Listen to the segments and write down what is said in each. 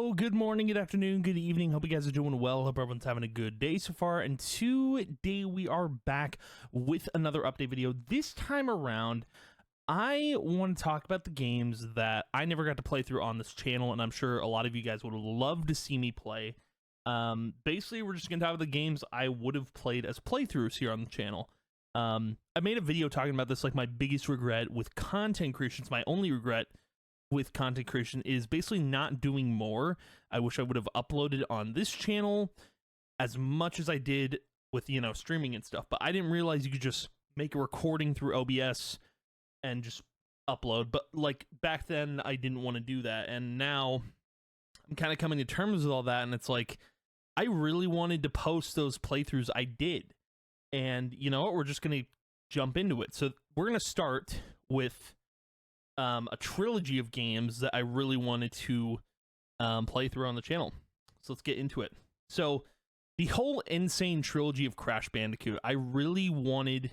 Hello, good morning, good afternoon, good evening. Hope you guys are doing well. Hope everyone's having a good day so far. And today we are back with another update video. This time around, I want to talk about the games that I never got to play through on this channel, and I'm sure a lot of you guys would love to see me play. Basically, we're just going to talk about the games I would have played as playthroughs here on the channel. I made a video talking about this, like my biggest regret with content creation. It's my only regret with content creation is basically not doing more. I wish I would have uploaded on this channel as much as I did with, you know, streaming and stuff, but I didn't realize you could just make a recording through OBS and just upload. But like back then I didn't want to do that, and now I'm kind of coming to terms with all that, and it's like I really wanted to post those playthroughs I did. And you know what, we're just gonna jump into it. So we're gonna start with a trilogy of games that I really wanted to play through on the channel. So let's get into it. So the whole insane trilogy of Crash Bandicoot, I really wanted,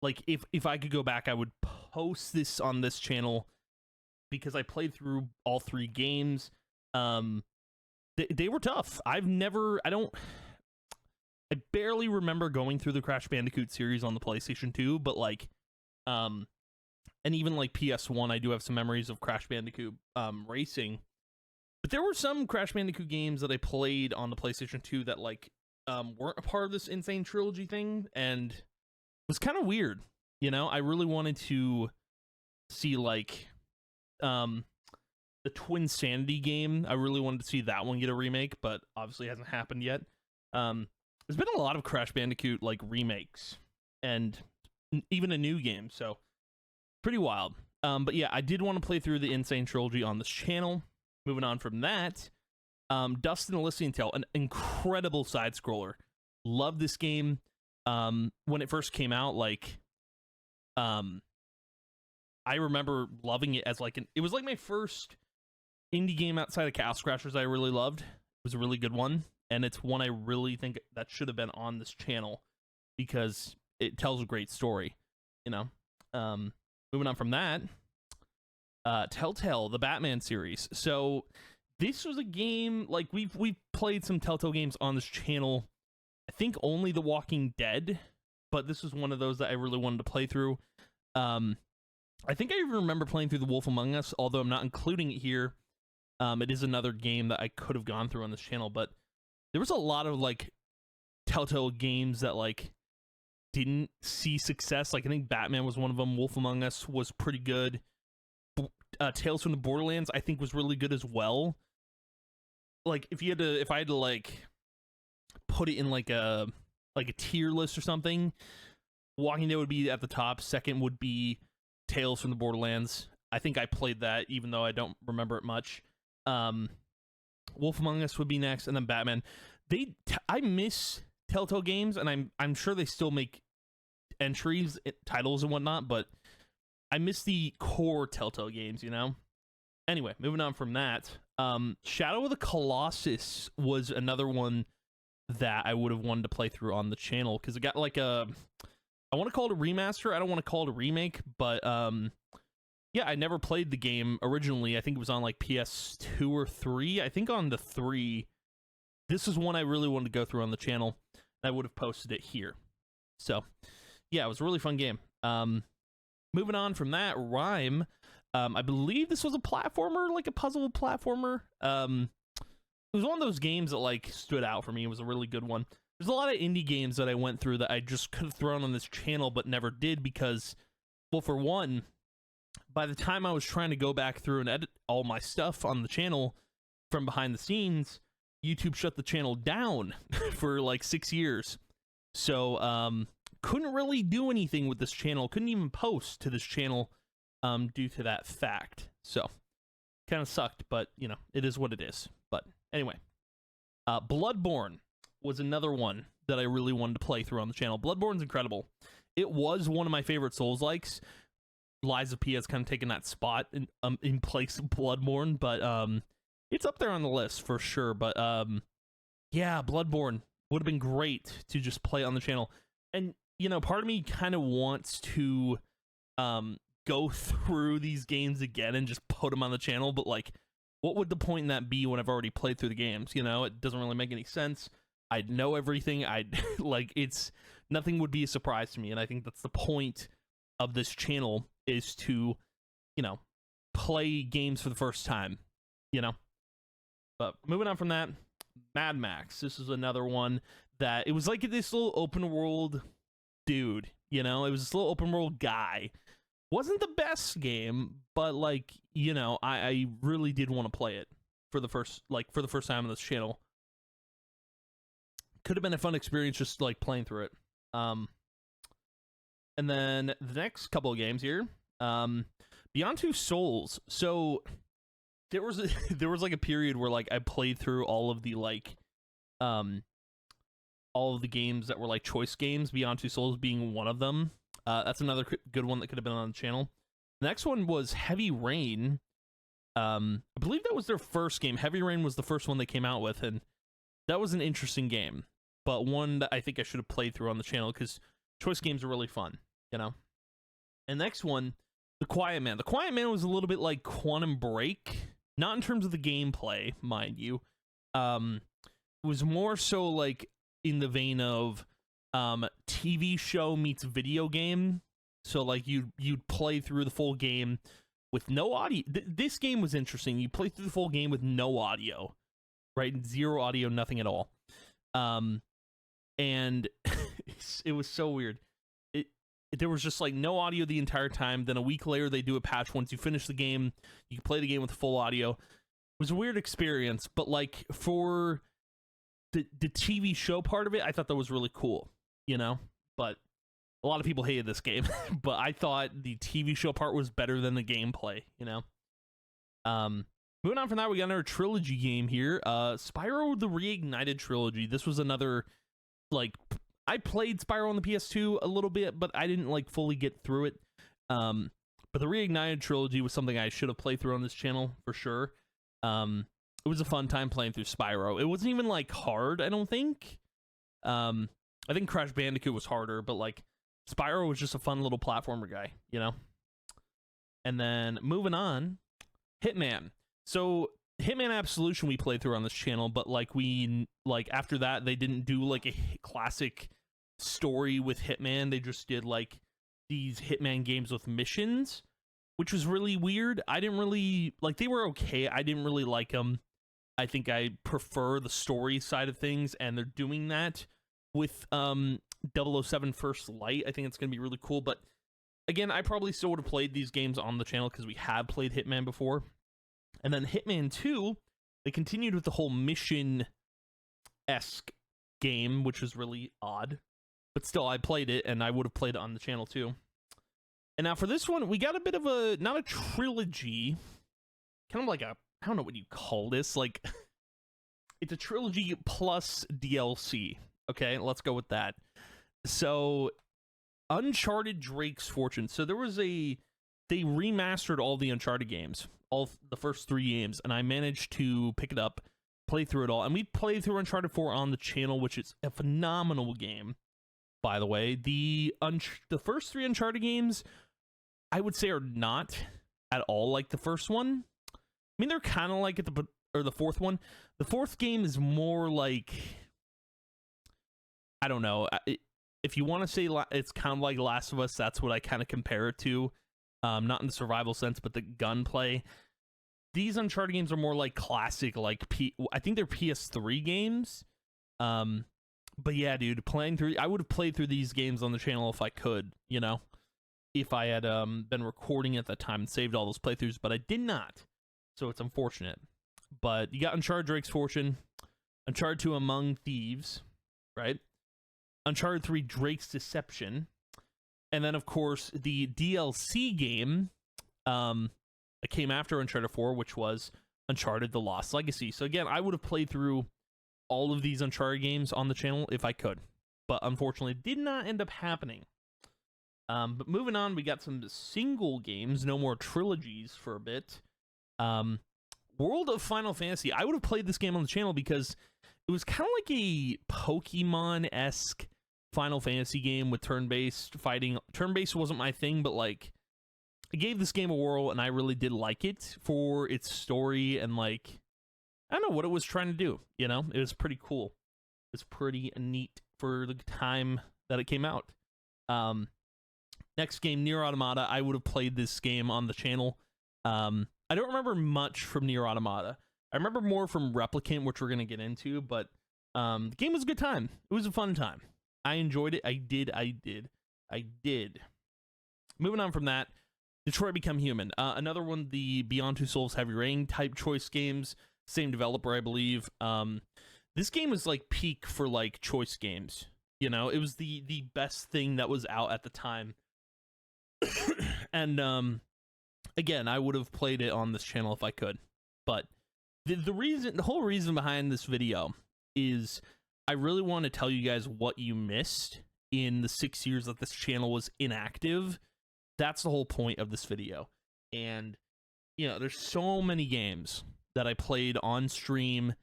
like, if I could go back, I would post this on this channel because I played through all three games. They were tough. I barely remember going through the Crash Bandicoot series on the PlayStation 2, but like, and even like PS1, I do have some memories of Crash Bandicoot racing. But there were some Crash Bandicoot games that I played on the PlayStation 2 that like weren't a part of this insane trilogy thing, and it was kind of weird. You know, I really wanted to see like the Twinsanity game. I really wanted to see that one get a remake, but obviously it hasn't happened yet. There's been a lot of Crash Bandicoot like remakes and even a new game, so pretty wild. But yeah, I did want to play through the insane trilogy on this channel. Moving on from that, Dust and Elysian Tail, an incredible side scroller. Love this game. When it first came out, like I remember loving it as like it was like my first indie game outside of Castle Crashers I really loved. It was a really good one, and it's one I really think that should have been on this channel because it tells a great story, you know. Moving on from that, Telltale, the Batman series. So this was a game, like we've played some Telltale games on this channel. I think only The Walking Dead, but this was one of those that I really wanted to play through. I think I even remember playing through The Wolf Among Us, although I'm not including it here. It is another game that I could have gone through on this channel, but there was a lot of like Telltale games that like didn't see success. Like I think Batman was one of them. Wolf Among Us was pretty good. Tales from the Borderlands I think was really good as well. Like if I had to like put it in like a tier list or something, Walking Dead would be at the top. Second would be Tales from the Borderlands. I think I played that even though I don't remember it much. Wolf Among Us would be next, and then Batman. I miss Telltale games, and I'm sure they still make entries, titles and whatnot, but I miss the core Telltale games, you know? Anyway, moving on from that, Shadow of the Colossus was another one that I would have wanted to play through on the channel, because it got like I want to call it a remaster, I don't want to call it a remake, but yeah, I never played the game originally. I think it was on like PS2 or 3. I think on the 3. This is one I really wanted to go through on the channel. I would have posted it here. So yeah, it was a really fun game. Moving on from that, Rime. I believe this was a platformer, like a puzzle platformer. It was one of those games that like stood out for me. It was a really good one. There's a lot of indie games that I went through that I just could have thrown on this channel but never did because, well, for one, by the time I was trying to go back through and edit all my stuff on the channel from behind the scenes, YouTube shut the channel down for like 6 years. So couldn't really do anything with this channel, couldn't even post to this channel due to that fact. So kind of sucked, but you know, it is what it is. But anyway, Bloodborne was another one that I really wanted to play through on the channel. Bloodborne's incredible. It was one of my favorite Souls-likes. Lies of P has kind of taken that spot in place of Bloodborne, but it's up there on the list for sure. But yeah, Bloodborne would have been great to just play on the channel. And you know, part of me kind of wants to go through these games again and just put them on the channel, but like what would the point in that be when I've already played through the games? You know, it doesn't really make any sense. I'd know everything. I'd like, nothing would be a surprise to me. And I think that's the point of this channel, is to, you know, play games for the first time, you know. But moving on from that, Mad Max. This is another one that it was like this little open world dude, you know. It was this little open world guy. Wasn't the best game, but like, you know, I really did want to play it for the first time on this channel. Could have been a fun experience just like playing through it. And then the next couple of games here, Beyond Two Souls. So there was like a period where like I played through all of the like all of the games that were like choice games, Beyond Two Souls being one of them. That's another good one that could have been on the channel. The next one was Heavy Rain. I believe that was their first game. Heavy Rain was the first one they came out with, and that was an interesting game, but one that I think I should have played through on the channel, because choice games are really fun, you know. And next one, The Quiet Man. The Quiet Man was a little bit like Quantum Break, not in terms of the gameplay, mind you. It was more so like in the vein of TV show meets video game. So like you'd play through the full game with no audio. This game was interesting. You play through the full game with no audio, right? Zero audio, nothing at all. And it was so weird. There was just like no audio the entire time. Then a week later, they do a patch. Once you finish the game, you can play the game with full audio. It was a weird experience, but like for the TV show part of it, I thought that was really cool, you know. But a lot of people hated this game, but I thought the TV show part was better than the gameplay, you know. Moving on from that, we got another trilogy game here. Spyro the Reignited Trilogy. This was another, like, I played Spyro on the PS2 a little bit, but I didn't like fully get through it. But the Reignited Trilogy was something I should have played through on this channel for sure. It was a fun time playing through Spyro. It wasn't even like hard, I don't think. I think Crash Bandicoot was harder, but like Spyro was just a fun little platformer guy, you know? And then moving on, Hitman. So Hitman Absolution we played through on this channel, but like after that they didn't do like a classic story with Hitman. They just did like these Hitman games with missions, which was really weird. I didn't really like, they were okay. I didn't really like them. I think I prefer the story side of things, and they're doing that with 007 First Light. I think it's going to be really cool, but again, I probably still would have played these games on the channel because we have played Hitman before. And then Hitman 2, they continued with the whole mission-esque game, which was really odd. But still, I played it, and I would have played it on the channel too. And now for this one, we got a bit of a, not a trilogy, kind of like a, I don't know what you call this, like, it's a trilogy plus DLC. Okay, let's go with that. So, Uncharted Drake's Fortune. So there was they remastered all the Uncharted games, all the first 3 games, and I managed to pick it up, play through it all, and we played through Uncharted 4 on the channel, which is a phenomenal game, by the way. The first 3 Uncharted games, I would say, are not at all like the first one. I mean, they're kind of like the fourth one. The fourth game is more like, I don't know. If you want to say it's kind of like Last of Us, that's what I kind of compare it to. Not in the survival sense, but the gunplay. These Uncharted games are more like classic, like I think they're PS3 games. But yeah, dude, I would have played through these games on the channel if I could, you know, if I had been recording at the time and saved all those playthroughs, but I did not. So it's unfortunate. But you got Uncharted Drake's Fortune, Uncharted 2 Among Thieves, right? Uncharted 3 Drake's Deception, and then of course the DLC game that came after Uncharted 4, which was Uncharted The Lost Legacy. So again, I would have played through all of these Uncharted games on the channel if I could, but unfortunately did not end up happening. But moving on, we got some single games, no more trilogies for a bit. World of Final Fantasy. I would have played this game on the channel because it was kind of like a Pokemon-esque Final Fantasy game with turn-based fighting. Turn-based wasn't my thing, but like I gave this game a whirl, and I really did like it for its story and, like, I don't know what it was trying to do, you know? It was pretty cool. It's pretty neat for the time that it came out. Next game, Nier Automata. I would have played this game on the channel. I don't remember much from Nier Automata. I remember more from Replicant, which we're going to get into, but the game was a good time. It was a fun time. I enjoyed it. I did. Moving on from that, Detroit Become Human. Another one, the Beyond Two Souls Heavy Rain type choice games. Same developer, I believe. This game was like peak for like choice games. You know, it was the best thing that was out at the time. And again, I would have played it on this channel if I could. But the whole reason behind this video is I really want to tell you guys what you missed in the 6 years that this channel was inactive. That's the whole point of this video. And, you know, there's so many games that I played on stream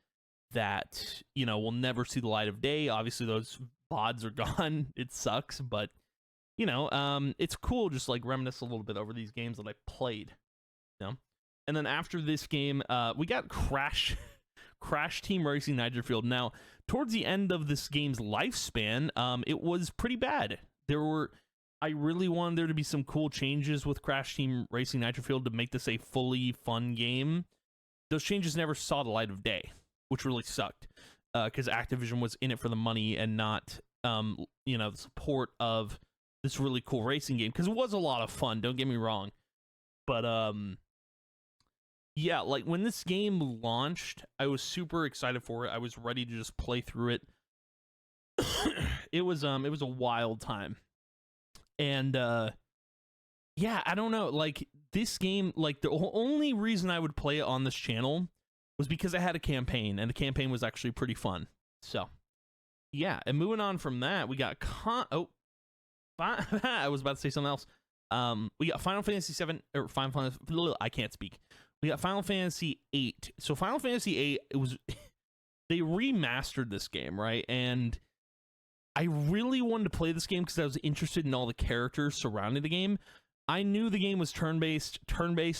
that, you know, will never see the light of day. Obviously, those VODs are gone. It sucks, but, you know, it's cool just, like, reminisce a little bit over these games that I played, you know? And then after this game, we got Crash Team Racing Nitro Fueled. Now, towards the end of this game's lifespan, it was pretty bad. I really wanted there to be some cool changes with Crash Team Racing Nitro Fueled to make this a fully fun game. Those changes never saw the light of day, which really sucked, because Activision was in it for the money and not, you know, the support of this really cool racing game, because it was a lot of fun, don't get me wrong. But, yeah, like, when this game launched, I was super excited for it. I was ready to just play through it. It was a wild time. And, yeah, I don't know, like, this game, like, the only reason I would play it on this channel was because I had a campaign, and the campaign was actually pretty fun. So, yeah, and moving on from that, we got I was about to say something else. We got Final Fantasy 7, or I can't speak. We got Final Fantasy 8. So Final Fantasy 8, it was they remastered this game, right? And I really wanted to play this game because I was interested in all the characters surrounding the game. I knew the game was turn-based.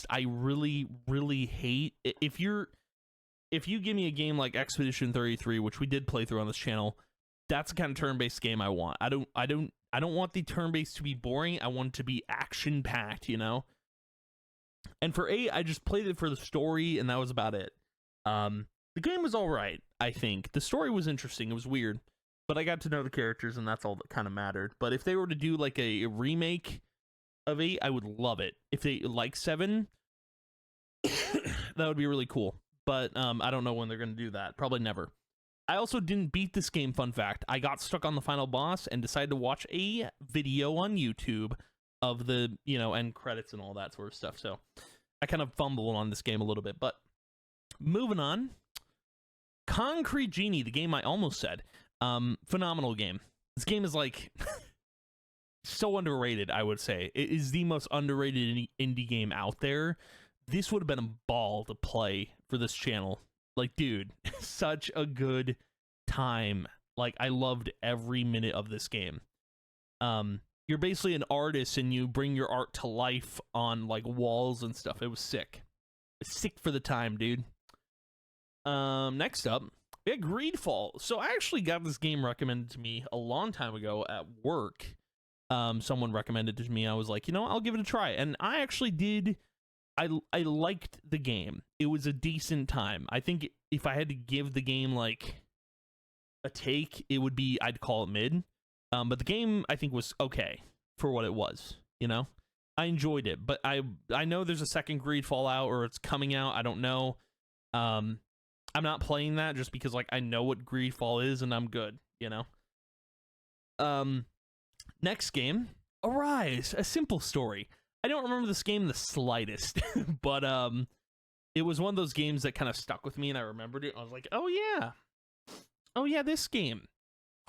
I really, really hate if you give me a game like Expedition 33, which we did play through on this channel. That's the kind of turn-based game I want. I don't want the turn-based to be boring. I want it to be action-packed, you know? And for 8, I just played it for the story, and that was about it. The game was all right, I think. The story was interesting. It was weird. But I got to know the characters, and that's all that kind of mattered. But if they were to do, like, a remake of 8, I would love it. If they like 7, that would be really cool. But I don't know when they're going to do that. Probably never. I also didn't beat this game, fun fact. I got stuck on the final boss and decided to watch a video on YouTube of the, you know, end credits and all that sort of stuff. So I kind of fumbled on this game a little bit. But moving on. Concrete Genie, the game I almost said. Phenomenal game. This game is, like, so underrated, I would say. It is the most underrated indie game out there. This would have been a ball to play for this channel. Like, dude, such a good time. Like, I loved every minute of this game. You're basically an artist and you bring your art to life on, like, walls and stuff. It was sick. It's sick for the time, dude. Next up, we had Greedfall. So I actually got this game recommended to me a long time ago at work. Someone recommended it to me. I was like, you know, I'll give it a try. And I actually did. I liked the game. It was a decent time. I think if I had to give the game, like, a take, it would be, I'd call it mid. But the game, I think, was okay for what it was, you know? I enjoyed it, but I know there's a second Greedfall out, or it's coming out. I don't know. I'm not playing that just because, like, I know what Greedfall is, and I'm good, you know? Next game, Arise, A Simple Story. I don't remember this game the slightest, but it was one of those games that kind of stuck with me, and I remembered it. I was like, oh yeah, this game.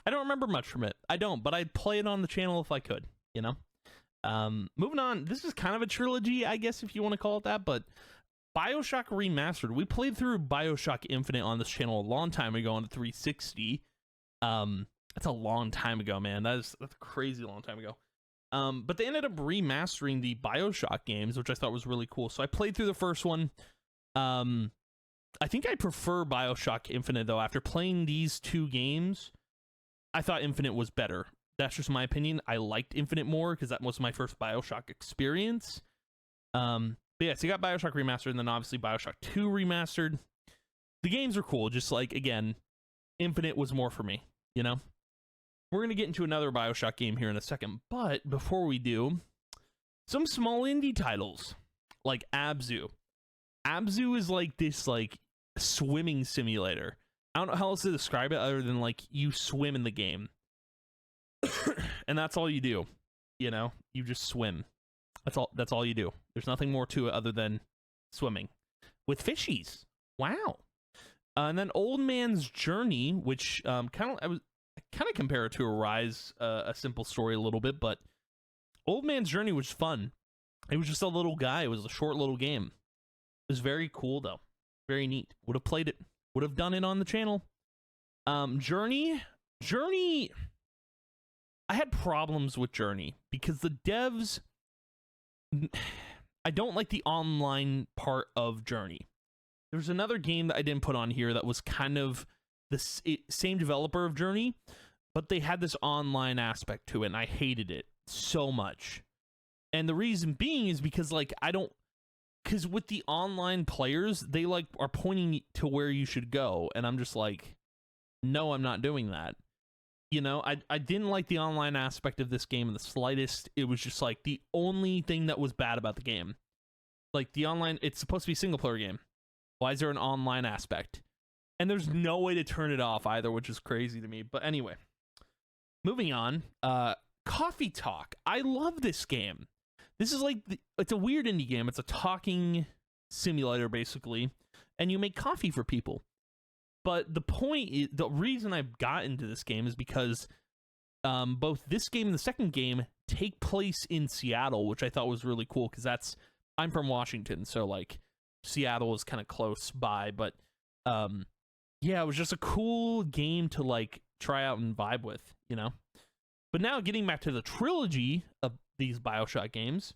I don't remember much from it. I don't, but I'd play it on the channel if I could, you know? Moving on, this is kind of a trilogy, I guess, if you want to call it that, but BioShock Remastered. We played through BioShock Infinite on this channel a long time ago on the 360. That's a long time ago, man. That's a crazy long time ago. But they ended up remastering the BioShock games, which I thought was really cool. So I played through the first one. I think I prefer BioShock Infinite, though. After playing these two games, I thought Infinite was better. That's just my opinion. I liked Infinite more because that was my first BioShock experience. But yeah, so you got BioShock Remastered, and then obviously BioShock 2 Remastered. The games are cool, just like, again, Infinite was more for me, you know? We're going to get into another BioShock game here in a second, but before we do, some small indie titles, like Abzu. Abzu is like this, like, swimming simulator. I don't know how else to describe it other than, like, you swim in the game. And that's all you do, you know? You just swim. That's all you do. There's nothing more to it other than swimming. With fishies. Wow. And then Old Man's Journey, which I kind of compare it to Arise, a simple story a little bit, but Old Man's Journey was fun. It was just a little guy. It was a short little game. It was very cool, though. Very neat. Would have played it. Would have done it on the channel. Journey. I had problems with Journey because the devs... I don't like the online part of Journey. There's another game that I didn't put on here that was kind of the same developer of Journey, but they had this online aspect to it, and I hated it so much. And the reason being is because, like, because with the online players, they, like, are pointing to where you should go, and I'm just like, no, I'm not doing that. You know, I didn't like the online aspect of this game in the slightest. It was just, like, the only thing that was bad about the game. Like, the online, it's supposed to be a single-player game. Why is there an online aspect? And there's no way to turn it off either, which is crazy to me. But anyway, moving on. Coffee Talk. I love this game. This is like, it's a weird indie game. It's a talking simulator, basically. And you make coffee for people. But the point is, the reason I got into this game is because both this game and the second game take place in Seattle, which I thought was really cool because I'm from Washington, so like Seattle is kind of close by. But yeah, it was just a cool game to like try out and vibe with, you know. But now getting back to the trilogy of these BioShock games,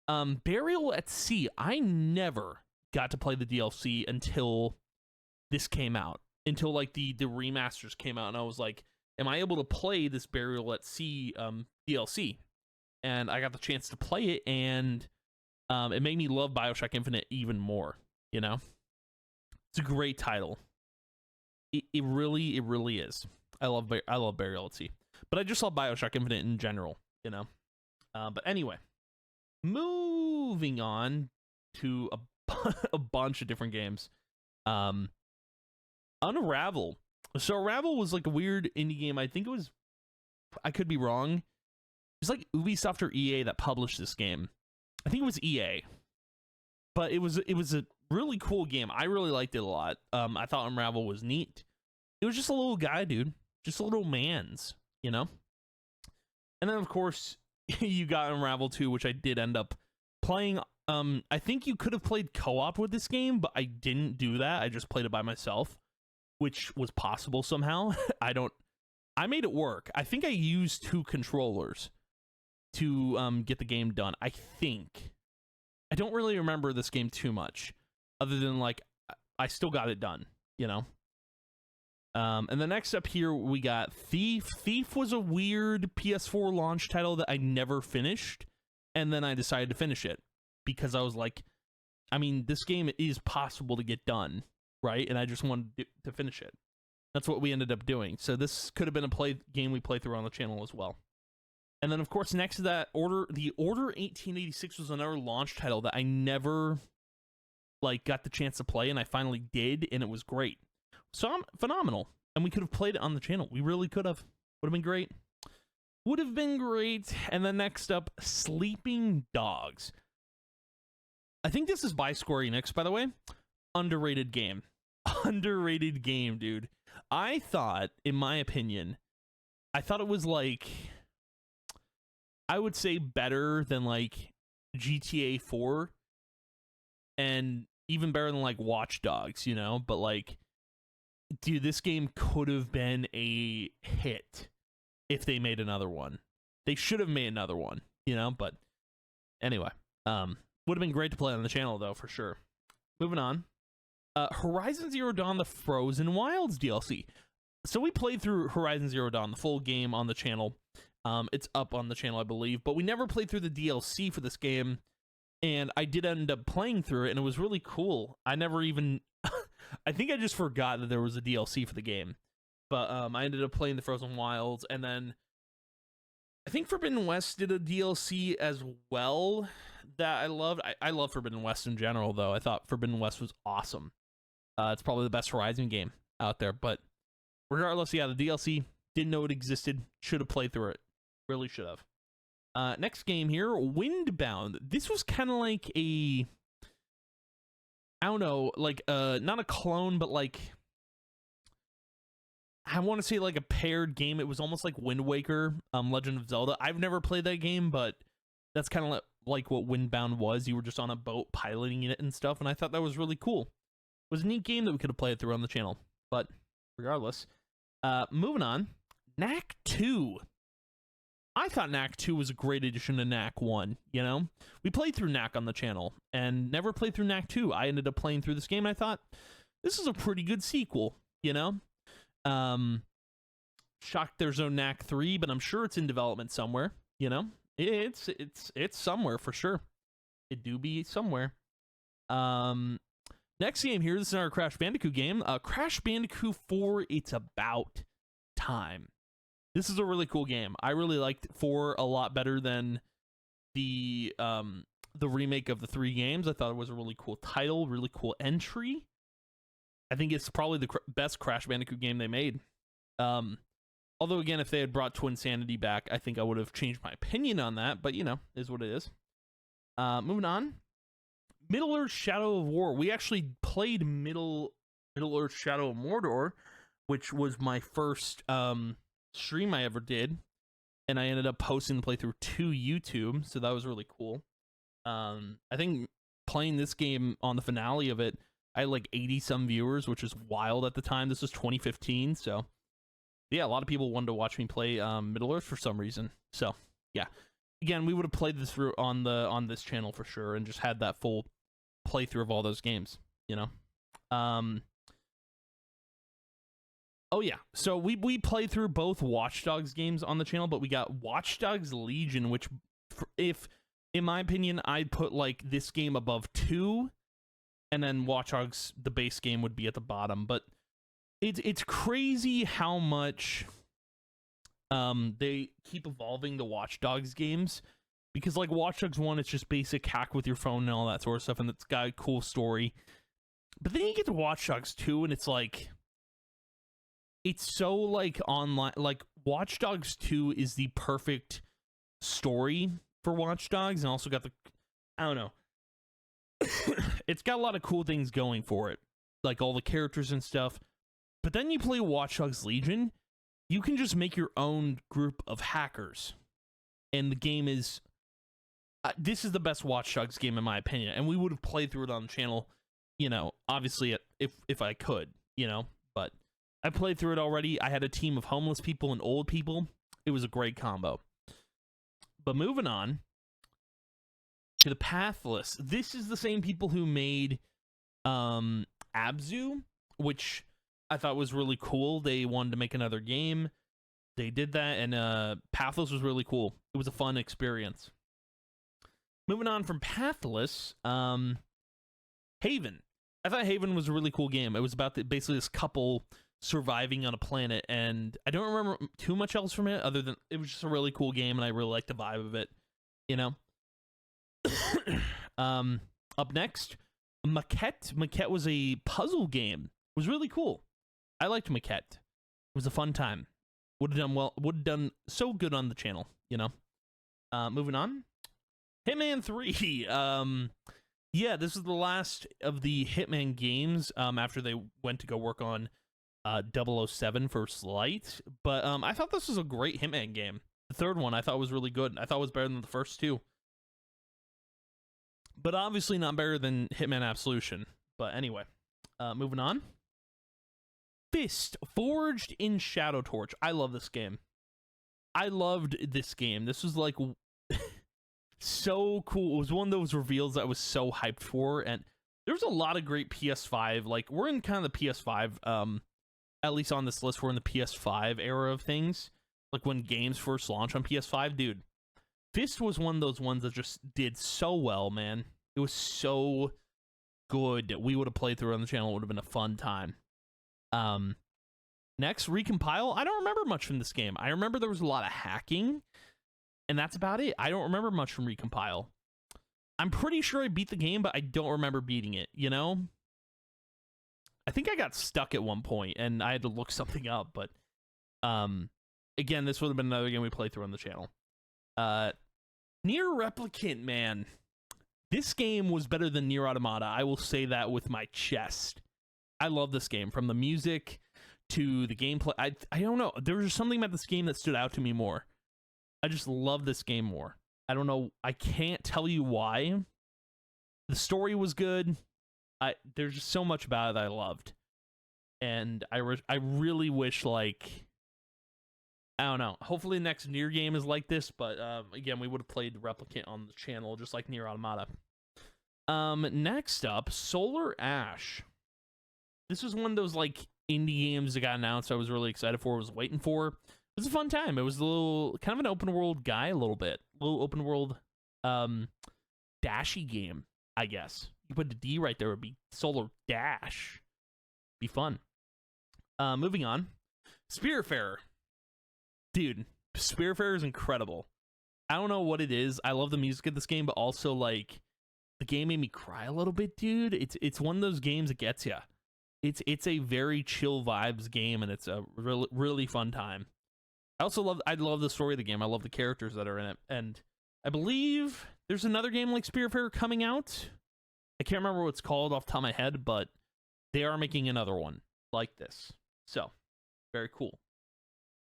Burial at Sea. I never got to play the DLC until this came out, until like the remasters came out, and I was like, am I able to play this Burial at Sea DLC? And I got the chance to play it, and it made me love BioShock Infinite even more, you know? It's a great title. It really is. I love Burial at Sea. But I just love BioShock Infinite in general, you know? But anyway, moving on to a bunch of different games. Unravel. So Unravel was like a weird indie game. I think it was, I could be wrong. It's like Ubisoft or EA that published this game. I think it was EA. But it was a really cool game. I really liked it a lot. I thought Unravel was neat. It was just a little guy, dude. Just a little man's, you know? And then of course, you got Unravel 2, which I did end up playing. I think you could have played co-op with this game, but I didn't do that. I just played it by myself, which was possible somehow. I made it work. I think I used 2 controllers to get the game done. I think. I don't really remember this game too much, other than like I still got it done, you know. And the next up here we got Thief. Thief was a weird PS4 launch title that I never finished, and then I decided to finish it because I was like, I mean, this game is possible to get done, right? And I just wanted to finish it. That's what we ended up doing. So this could have been a game we play through on the channel as well. And then, of course, next to that, the Order 1886 was another launch title that I never, like, got the chance to play, and I finally did, and it was great. So, phenomenal. And we could have played it on the channel. We really could have. Would have been great. Would have been great. And then next up, Sleeping Dogs. I think this is by Square Enix, by the way. Underrated game. Underrated game, dude. I thought, in my opinion, I thought it was, like, I would say better than, like, GTA 4. And even better than, like, Watch Dogs, you know? But, like, dude, this game could have been a hit if they made another one. They should have made another one, you know, but anyway. Would have been great to play on the channel, though, for sure. Moving on. Horizon Zero Dawn, the Frozen Wilds DLC. So we played through Horizon Zero Dawn, the full game, on the channel. It's up on the channel, I believe. But we never played through the DLC for this game. And I did end up playing through it, and it was really cool. I never even... I think I just forgot that there was a DLC for the game. But I ended up playing the Frozen Wilds, and then... I think Forbidden West did a DLC as well that I loved. I love Forbidden West in general, though. I thought Forbidden West was awesome. It's probably the best Horizon game out there. But regardless, yeah, the DLC, didn't know it existed. Should have played through it. Really should have. Next game here, Windbound. This was kind of like a... I don't know, like, not a clone, but like... I want to say like a paired game. It was almost like Wind Waker, Legend of Zelda. I've never played that game, but that's kind of like what Windbound was. You were just on a boat piloting it and stuff, and I thought that was really cool. It was a neat game that we could have played through on the channel. But regardless, moving on, Knack 2. I thought Knack 2 was a great addition to Knack 1, you know? We played through Knack on the channel, and never played through Knack 2. I ended up playing through this game, and I thought, this is a pretty good sequel, you know? Shocked there's no Knack 3, but I'm sure it's in development somewhere, you know? It's somewhere for sure. It do be somewhere. Next game here, this is our Crash Bandicoot game. Crash Bandicoot 4, It's About Time. This is a really cool game. I really liked 4 a lot better than the remake of the 3 games. I thought it was a really cool title, really cool entry. I think it's probably the best Crash Bandicoot game they made. Although, again, if they had brought Twinsanity back, I think I would have changed my opinion on that. But, you know, is what it is. Moving on. Middle-earth Shadow of War. We actually played Middle-earth Shadow of Mordor, which was my first stream I ever did. And I ended up posting the playthrough to YouTube, so that was really cool. I think playing this game on the finale of it, I had like 80-some viewers, which is wild at the time. This was 2015, so yeah, a lot of people wanted to watch me play Middle-earth for some reason. So yeah, again, we would have played this through on this channel for sure, and just had that full playthrough of all those games, you know. Oh yeah, so we played through both Watch Dogs games on the channel, but we got Watch Dogs Legion, which, if in my opinion, I'd put like this game above 2. And then Watch Dogs, the base game, would be at the bottom. But it's crazy how much they keep evolving the Watch Dogs games. Because like Watch Dogs 1, it's just basic hack with your phone and all that sort of stuff. And it's got a cool story. But then you get to Watch Dogs 2, and it's like... It's so like online... Like Watch Dogs 2 is the perfect story for Watch Dogs. And also got the... I don't know. It's got a lot of cool things going for it, like all the characters and stuff. But then you play Watch Dogs Legion, you can just make your own group of hackers, and the game is this is the best Watch Dogs game in my opinion. And we would have played through it on the channel, you know, obviously if I could, you know. But I played through it already. I had a team of homeless people and old people. It was a great combo. But moving on to the Pathless. This is the same people who made Abzu, which I thought was really cool. They wanted to make another game. They did that, and Pathless was really cool. It was a fun experience. Moving on from Pathless, Haven. I thought Haven was a really cool game. It was about basically this couple surviving on a planet, and I don't remember too much else from it other than it was just a really cool game, and I really liked the vibe of it, you know. Up next, Maquette. Maquette was a puzzle game. It was really cool. I liked Maquette. It was a fun time. Would have done well. Would have done so good on the channel, you know. Moving on, Hitman 3. Yeah, this is the last of the Hitman games. After they went to go work on 007 First Light, but I thought this was a great Hitman game. The third one I thought was really good. I thought it was better than the first two. But obviously not better than Hitman Absolution. But anyway, moving on. Fist, Forged in Shadow Torch. I love this game. I loved this game. This was like so cool. It was one of those reveals that I was so hyped for, and there's a lot of great PS5. Like, we're in kind of the PS5, at least on this list, we're in the PS5 era of things. Like when games first launched on PS5, dude. Fist was one of those ones that just did so well, man. It was so good. We would have played through on the channel. It would have been a fun time. Next, Recompile. I don't remember much from this game. I remember there was a lot of hacking, and that's about it. I don't remember much from Recompile. I'm pretty sure I beat the game, but I don't remember beating it, you know? I think I got stuck at one point, and I had to look something up, but again, this would have been another game we played through on the channel. Nier Replicant, man. This game was better than Nier Automata. I will say that with my chest. I love this game. From the music to the gameplay. I don't know. There was just something about this game that stood out to me more. I just love this game more. I don't know. I can't tell you why. The story was good. There's just so much about it that I loved. And I really wish, like, I don't know. Hopefully the next Nier game is like this, but again, we would have played Replicant on the channel, just like Nier Automata. Next up, Solar Ash. This was one of those, like, indie games that got announced I was really excited for, was waiting for. It was a fun time. It was a little, kind of an open world guy, a little bit. A little open world, dashy game, I guess. You put the D right there, it would be Solar Dash. Be fun. Moving on. Spiritfarer. Dude, Spiritfarer is incredible. I don't know what it is. I love the music of this game, but also, like, the game made me cry a little bit, dude. It's one of those games that gets ya. It's a very chill vibes game, and it's a really fun time. I love the story of the game. I love the characters that are in it, and I believe there's another game like Spiritfarer coming out. I can't remember what it's called off the top of my head, but they are making another one like this. So, very cool.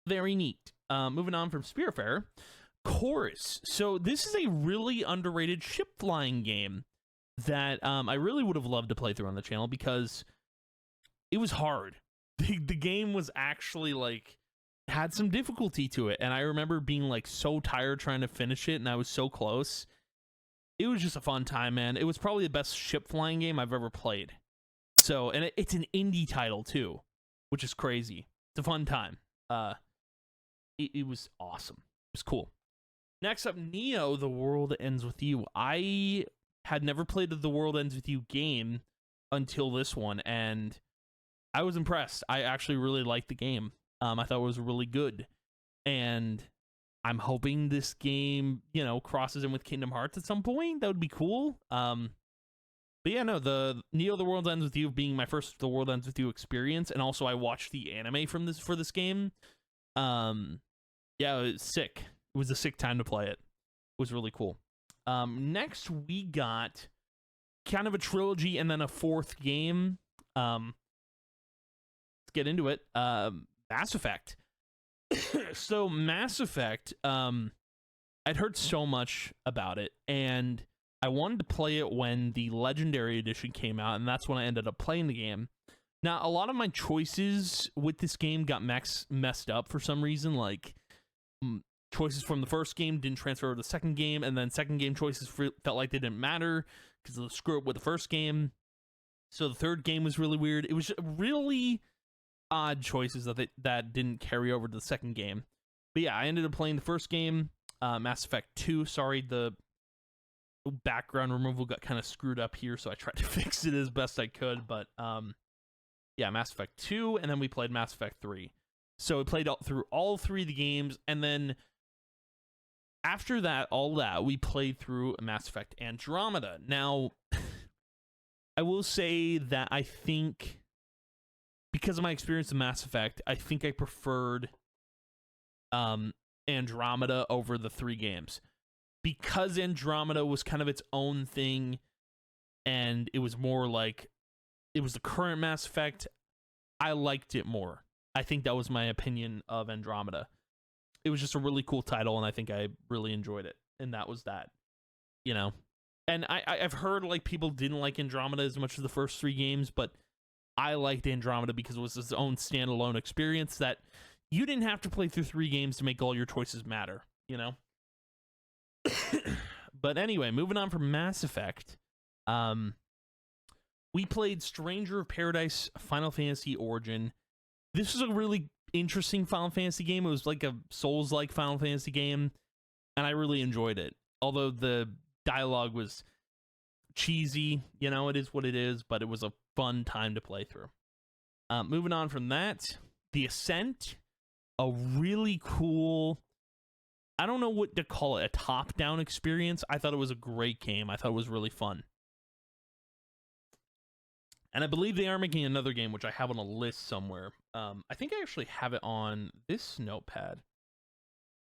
Very neat. Moving on from Spiritfarer, Chorus. So this is a really underrated ship flying game that I really would have loved to play through on the channel because it was hard. The game was actually, like, had some difficulty to it, and I remember being, like, so tired trying to finish it, and I was so close. It was just a fun time, man. It was probably the best ship flying game I've ever played. So, and it's an indie title too, which is crazy. It's a fun time. It was awesome. It was cool. Next up, Neo: The World Ends With You. I had never played the World Ends With You game until this one, and I was impressed. I actually really liked the game. I thought it was really good, and I'm hoping this game, you know, crosses in with Kingdom Hearts at some point. That would be cool. But yeah, no, the Neo: The World Ends With You being my first The World Ends With You experience, and also I watched the anime for this game. Yeah, it was sick. It was a sick time to play it. It was really cool. Next we got kind of a trilogy and then a fourth game. Let's get into it. Mass Effect. So Mass Effect, I'd heard so much about it, and I wanted to play it when the Legendary Edition came out, and that's when I ended up playing the game. Now, a lot of my choices with this game got messed up for some reason. Like, choices from the first game didn't transfer to the second game, and then second game choices felt like they didn't matter because of the screw up with the first game. So the third game was really weird. It was really odd choices that didn't carry over to the second game. But yeah, I ended up playing the first game, Mass Effect 2. Sorry, the background removal got kind of screwed up here, so I tried to fix it as best I could. But yeah, Mass Effect 2, and then we played Mass Effect 3. So we played through all three of the games, and then after that, we played through Mass Effect Andromeda. Now, I will say that I think, because of my experience with Mass Effect, I think I preferred Andromeda over the three games. Because Andromeda was kind of its own thing, and it was more like, it was the current Mass Effect, I liked it more. I think that was my opinion of Andromeda. It was just a really cool title, and I think I really enjoyed it. And that was that, you know? And I've heard, like, people didn't like Andromeda as much as the first three games, but I liked Andromeda because it was its own standalone experience that you didn't have to play through 3 games to make all your choices matter, you know? But anyway, moving on from Mass Effect, we played Stranger of Paradise Final Fantasy Origin. This was a really interesting Final Fantasy game. It was like a Souls-like Final Fantasy game, and I really enjoyed it. Although the dialogue was cheesy, you know, it is what it is, but it was a fun time to play through. Moving on from that, The Ascent, a really cool, I don't know what to call it, a top-down experience. I thought it was a great game. I thought it was really fun. And I believe they are making another game, which I have on a list somewhere. I think I actually have it on this notepad.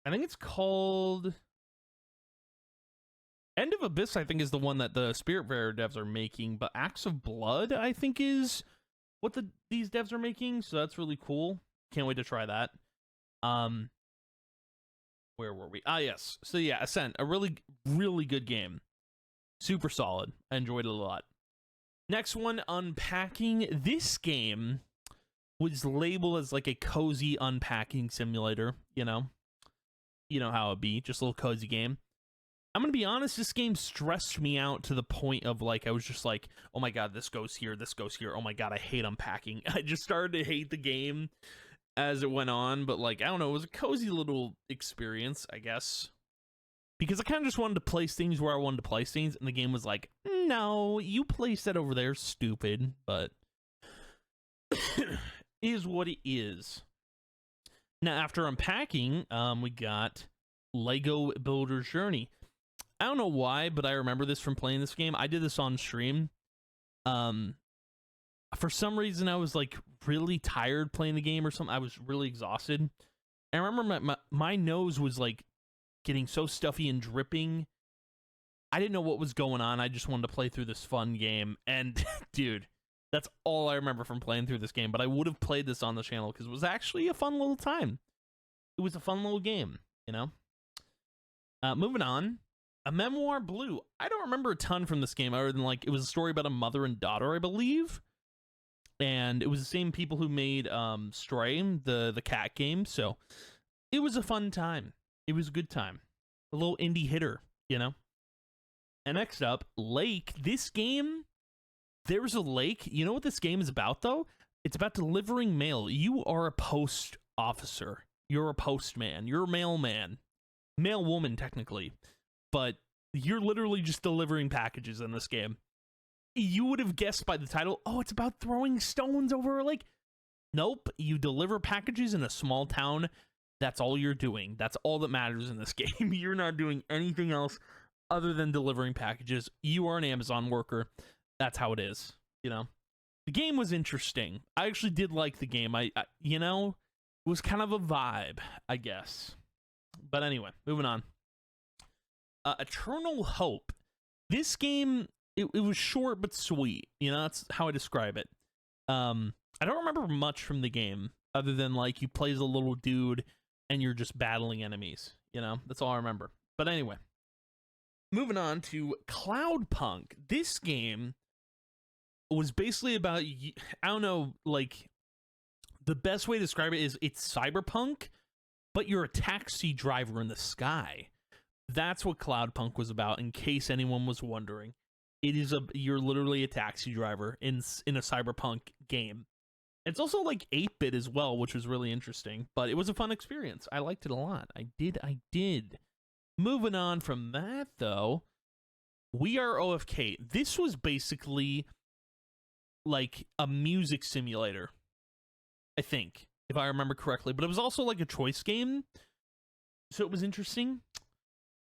I think it's called End of Abyss, I think, is the one that the Spiritfarer devs are making, but Acts of Blood, I think, is what these devs are making, so that's really cool. Can't wait to try that. Where were we? Ah, yes. So yeah, Ascent, a really, really good game. Super solid. I enjoyed it a lot. Next one, Unpacking. This game was labeled as like a cozy unpacking simulator, you know? You know how it be, just a little cozy game. I'm gonna be honest, this game stressed me out to the point of like, I was just like, oh my god, this goes here, oh my god, I hate unpacking. I just started to hate the game as it went on, but like, I don't know, it was a cozy little experience, I guess. Because I kind of just wanted to place things where I wanted to place things, and the game was like, no, you place that over there, stupid, but is what it is. Now, after Unpacking, we got Lego Builder's Journey. I don't know why, but I remember this from playing this game. I did this on stream. For some reason, I was like really tired playing the game or something. I was really exhausted. And I remember my nose was like getting so stuffy and dripping. I didn't know what was going on. I just wanted to play through this fun game. And dude, that's all I remember from playing through this game. But I would have played this on the channel because it was actually a fun little time. It was a fun little game, you know? Moving on. A Memoir Blue. I don't remember a ton from this game other than like it was a story about a mother and daughter, I believe. And it was the same people who made Stray, the cat game. So it was a fun time. It was a good time. A little indie hitter, you know? And next up, Lake. This game, there's a lake. You know what this game is about, though? It's about delivering mail. You are a post officer. You're a postman. You're a mailman. Mailwoman, technically. But you're literally just delivering packages in this game. You would have guessed by the title, oh, it's about throwing stones over a lake. Nope. You deliver packages in a small town. That's all you're doing. That's all that matters in this game. You're not doing anything else other than delivering packages. You are an Amazon worker. That's how it is, you know? The game was interesting. I actually did like the game. I you know, it was kind of a vibe, I guess. But anyway, moving on. Eternal Hope. This game, it was short but sweet. You know, that's how I describe it. I don't remember much from the game other than like you play as a little dude and you're just battling enemies. You know, that's all I remember. But anyway, moving on to Cloudpunk. This game was basically about, I don't know, like the best way to describe it is it's cyberpunk, but you're a taxi driver in the sky. That's what Cloudpunk was about, in case anyone was wondering. It is you're literally a taxi driver in a cyberpunk game. It's also like 8-bit as well, which was really interesting, but it was a fun experience. I liked it a lot. I did. Moving on from that, though, We Are OFK. This was basically like a music simulator, I think, if I remember correctly, but it was also like a choice game, so it was interesting.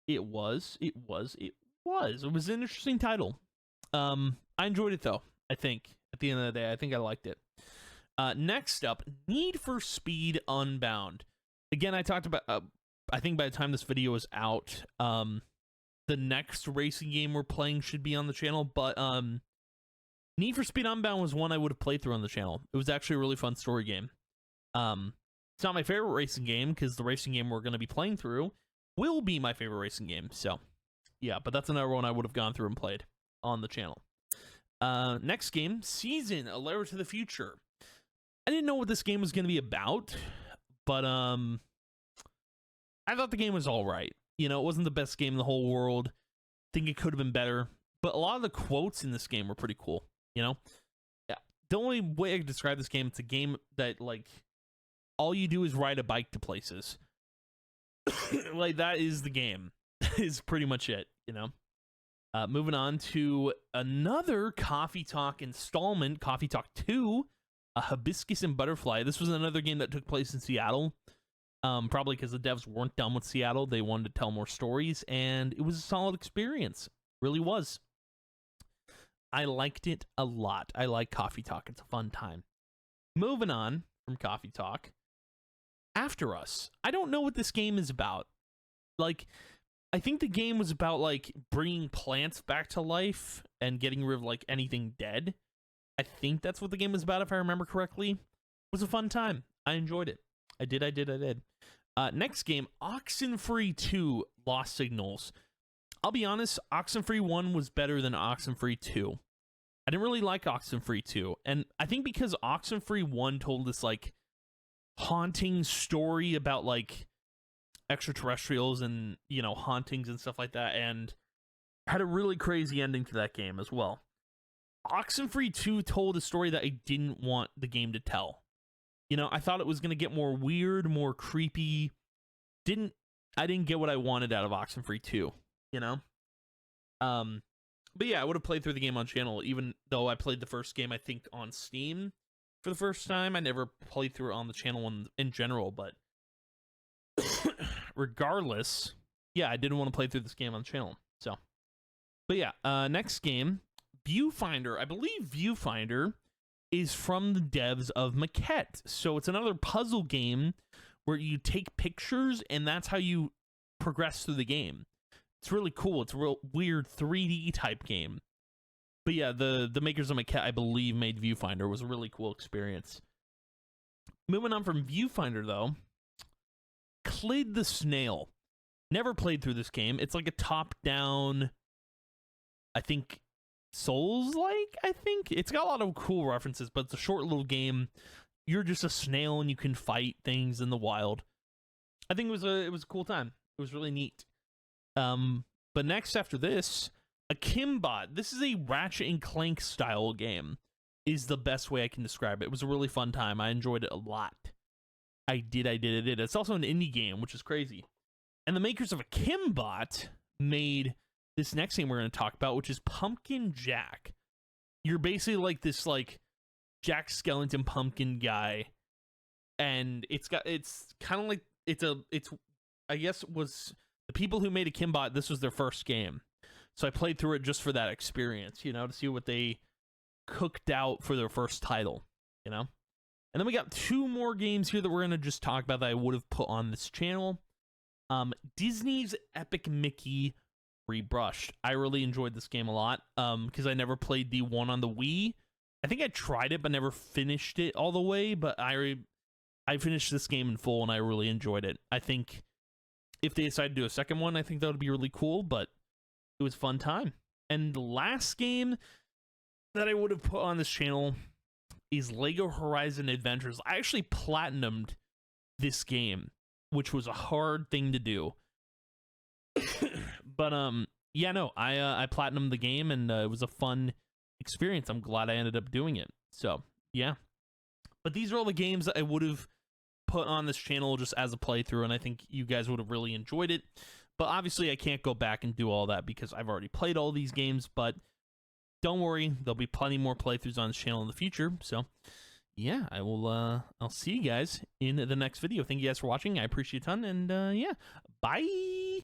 It was an interesting title. I enjoyed it though. I think at the end of the day, I think I liked it. Next up, Need for Speed Unbound. Again, I talked about, I think by the time this video is out, the next racing game we're playing should be on the channel, but Need for Speed Unbound was one I would have played through on the channel. It was actually a really fun story game. It's not my favorite racing game, because the racing game we're going to be playing through will be my favorite racing game, so yeah, but that's another one I would have gone through and played on the channel. Next game, Season, A Letter to the Future. I didn't know what this game was going to be about, but I thought the game was all right. You know, it wasn't the best game in the whole world. Think it could have been better, but a lot of the quotes in this game were pretty cool. You know, yeah. The only way I could describe this game, it's a game that like all you do is ride a bike to places. Like that is the game. Is pretty much it. You know. Moving on to another Coffee Talk installment, Coffee Talk 2, Hibiscus and Butterfly. This was another game that took place in Seattle. Probably because the devs weren't done with Seattle. They wanted to tell more stories, and it was a solid experience. Really was. I liked it a lot. I like Coffee Talk. It's a fun time. Moving on from Coffee Talk, After Us. I don't know what this game is about. Like, I think the game was about, like, bringing plants back to life and getting rid of, like, anything dead. I think that's what the game was about, if I remember correctly. It was a fun time. I enjoyed it. I did. Next game, Oxenfree 2, Lost Signals. I'll be honest, Oxenfree 1 was better than Oxenfree 2. I didn't really like Oxenfree 2. And I think because Oxenfree 1 told this, like, haunting story about, like, extraterrestrials and, you know, hauntings and stuff like that, and had a really crazy ending to that game as well. Oxenfree 2 told a story that I didn't want the game to tell. You know, I thought it was going to get more weird, more creepy. I didn't get what I wanted out of Oxenfree 2, you know? But yeah, I would have played through the game on channel, even though I played the first game, I think, on Steam for the first time. I never played through it on the channel in general, but regardless, yeah, I didn't want to play through this game on the channel. So, but yeah, next game, Viewfinder. I believe Viewfinder is from the devs of Maquette. So it's another puzzle game where you take pictures and that's how you progress through the game. It's really cool. It's a real weird 3D type game. But yeah, the makers of Maquette, I believe, made Viewfinder. It was a really cool experience. Moving on from Viewfinder, though, Clid the Snail. Never played through this game. It's like a top-down, I think, Souls-like, I think. It's got a lot of cool references, but it's a short little game. You're just a snail and you can fight things in the wild. I think it was a cool time. It was really neat. But next after this, Akimbot. This is a Ratchet and Clank style game, is the best way I can describe it. It was a really fun time. I enjoyed it a lot. I did. It's also an indie game, which is crazy. And the makers of Akimbot made this next game we're going to talk about, which is Pumpkin Jack. You're basically like this, like, Jack Skellington pumpkin guy, and it's kind of like I guess it was the people who made Akimbot, this was their first game. So I played through it just for that experience, you know, to see what they cooked out for their first title, you know? And then we got two more games here that we're going to just talk about that I would have put on this channel. Disney's Epic Mickey Rebrushed. I really enjoyed this game a lot because I never played the one on the Wii. I think I tried it but never finished it all the way, but I finished this game in full and I really enjoyed it. I think if they decide to do a second one, I think that would be really cool, but it was a fun time. And the last game that I would have put on this channel is Lego Horizon Adventures. I actually platinumed this game, which was a hard thing to do. But yeah, no, I platinumed the game and it was a fun experience. I'm glad I ended up doing it. So yeah, but these are all the games that I would have put on this channel just as a playthrough, and I think you guys would have really enjoyed it. But obviously I can't go back and do all that because I've already played all these games, but don't worry, there'll be plenty more playthroughs on this channel in the future. So yeah, I'll see you guys in the next video. Thank you guys for watching. I appreciate it a ton, and yeah, bye.